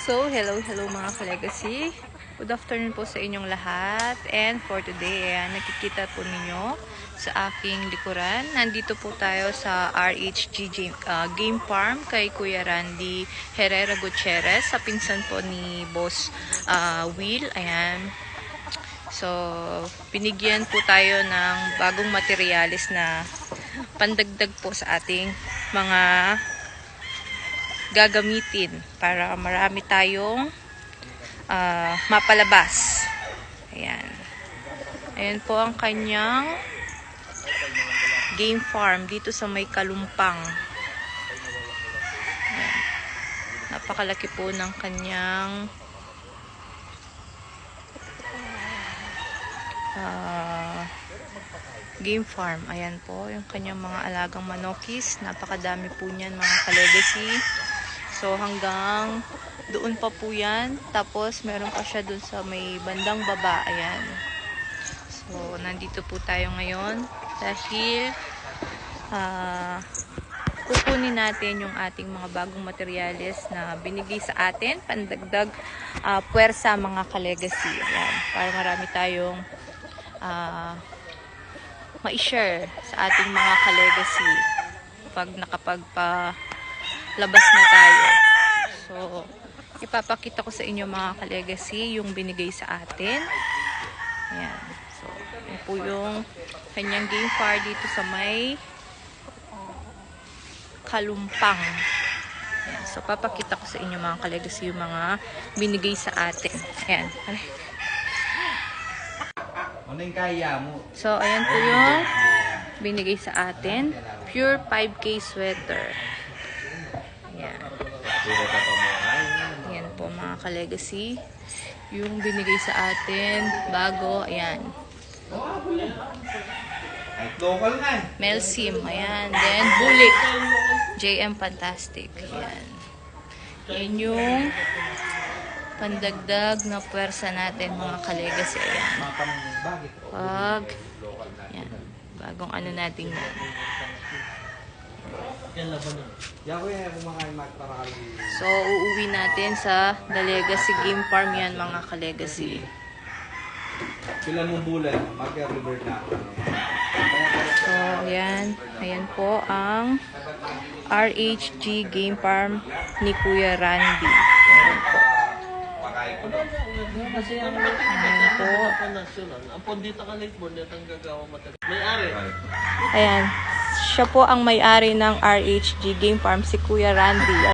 So, hello mga ka-legacy. Good afternoon po sa inyong lahat. And for today, nakikita po ninyo sa aking likuran. Nandito po tayo sa RHG Game Farm kay Kuya Randy Herrera Gutierrez, sa pinsan po ni Boss Will. Ayan. So, binigyan po tayo ng bagong materialis na pandagdag po sa ating mga gagamitin para marami tayong mapalabas. Ayan. Ayan po ang kanyang game farm dito sa may Kalumpang. Ayan. Napakalaki po ng kanyang game farm. Ayan po yung kanyang mga alagang manokis. Napakadami po niyan mga ka-legacy. So, hanggang doon pa po yan. Tapos, meron pa siya doon sa may bandang baba. Ayan. So, nandito po tayo ngayon dahil kukunin natin yung ating mga bagong materyales na binigay sa atin. Pandagdag puwersa mga ka-legacy. Ayan. Para marami tayong ma-share sa ating mga ka-legacy pag nakapagpa-labas na tayo. So, ipapakita ko sa inyo mga ka-legacy yung binigay sa atin. Ayan. So, yun po yung kanyang game farm dito sa may Kalumpang. Ayan. So, papakita ko sa inyo mga ka-legacy yung mga binigay sa atin. Ayan. So, ayan po yung binigay sa atin. Pure 5K sweater. Ayan. Ayan po mga ka-legacy. Yung binigay sa atin. Bago. Ayan. Melsim. Ayan. Then, Bulik. JM Fantastic. Ayan. Ayan yung pandagdag na puwersa natin mga ka-legacy. Ayan. Ayan. Bagong ano natin yan. So, uuwi natin sa The Legacy Game Farm yan mga ka-legacy. Pila mong bulan, mag-revert na. So, ayan. Ayan po ang RHG Game Farm ni Kuya Randy. Ayan po. Ayan. Siya po ang may-ari ng RHG Game Farm, si Kuya Randy.